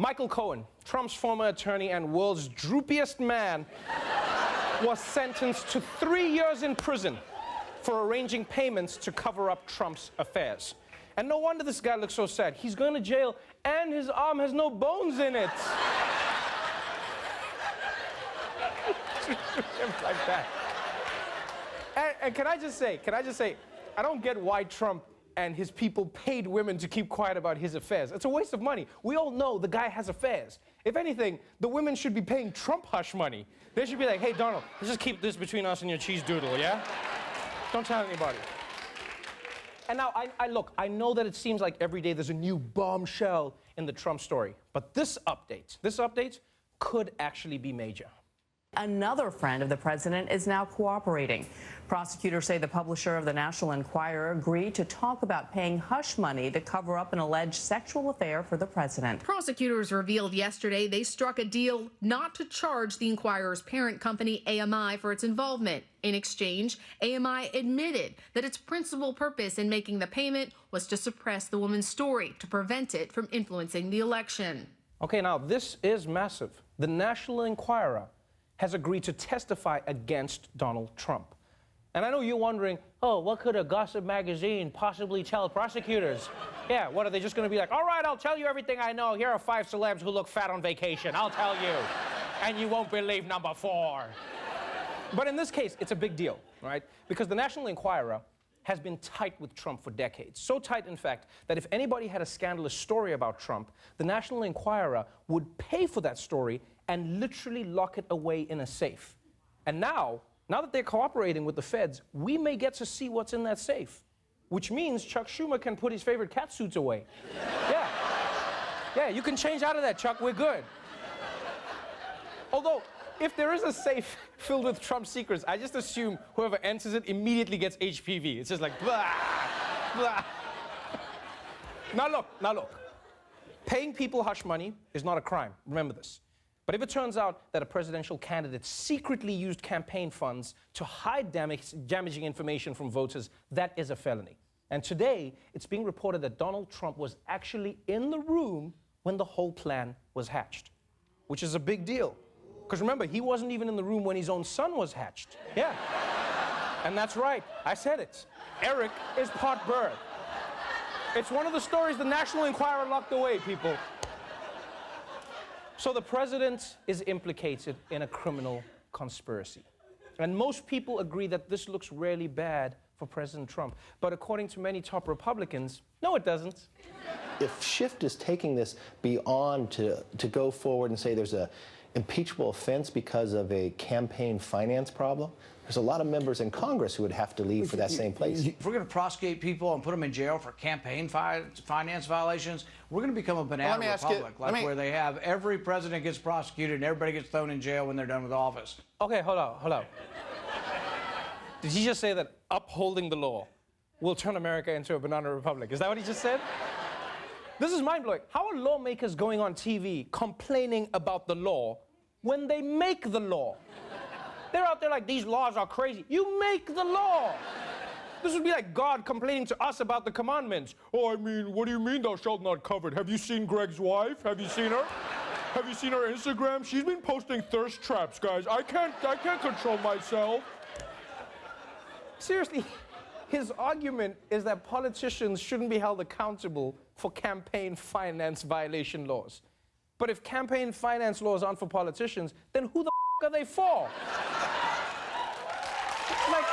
Michael Cohen, Trump's former attorney and world's droopiest man, was sentenced to 3 years in prison for arranging payments to cover up Trump's affairs. And no wonder this guy looks so sad. He's going to jail and his arm has no bones in it. Like that. And can I just say, I don't get why Trump and his people paid women to keep quiet about his affairs. It's a waste of money. We all know the guy has affairs. If anything, the women should be paying Trump hush money. They should be like, hey, Donald, let's just keep this between us and your cheese doodle, yeah? Don't tell anybody. And now, I know that it seems like every day there's a new bombshell in the Trump story, but this update could actually be major. Another friend of the president is now cooperating. Prosecutors say the publisher of the National Enquirer agreed to talk about paying hush money to cover up an alleged sexual affair for the president. Prosecutors revealed yesterday they struck a deal not to charge the Enquirer's parent company, AMI, for its involvement. In exchange, AMI admitted that its principal purpose in making the payment was to suppress the woman's story to prevent it from influencing the election. Okay, now this is massive. The National Enquirer has agreed to testify against Donald Trump. And I know you're wondering, oh, what could a gossip magazine possibly tell prosecutors? Yeah, what are they just gonna be like, all right, I'll tell you everything I know. Here are 5 celebs who look fat on vacation. I'll tell you. And you won't believe number 4. But in this case, it's a big deal, right? Because the National Enquirer has been tight with Trump for decades. So tight, in fact, that if anybody had a scandalous story about Trump, the National Enquirer would pay for that story and literally lock it away in a safe. And now that they're cooperating with the feds, we may get to see what's in that safe, which means Chuck Schumer can put his favorite cat suits away. Yeah, you can change out of that, Chuck, we're good. Although, if there is a safe filled with Trump secrets, I just assume whoever enters it immediately gets HPV. It's just like, blah, blah. Now look, paying people hush money is not a crime, remember this. But if it turns out that a presidential candidate secretly used campaign funds to hide damaging information from voters, that is a felony. And today, it's being reported that Donald Trump was actually in the room when the whole plan was hatched, which is a big deal. Because remember, he wasn't even in the room when his own son was hatched. Yeah. And that's right, I said it. Eric is part bird. It's one of the stories the National Enquirer locked away, people. So the president is implicated in a criminal conspiracy. And most people agree that this looks really bad for President Trump. But according to many top Republicans, no, it doesn't. If Schiff is taking this beyond to go forward and say there's a impeachable offense because of a campaign finance problem, there's a lot of members in Congress who would have to leave for that same place. If we're going to prosecute people and put them in jail for campaign finance violations, we're going to become a banana republic, where they have every president gets prosecuted and everybody gets thrown in jail when they're done with office. Okay, hold on. Did he just say that upholding the law will turn America into a banana republic? Is that what he just said? This is mind-blowing. How are lawmakers going on TV complaining about the law when they make the law? They're out there like, these laws are crazy. You make the law. This would be like God complaining to us about the commandments. Oh, I mean, what do you mean thou shalt not covet? Have you seen Greg's wife? Have you seen her? Have you seen her Instagram? She's been posting thirst traps, guys. I can't control myself. Seriously, his argument is that politicians shouldn't be held accountable for campaign finance violation laws. But if campaign finance laws aren't for politicians, then who the f are they for? Like,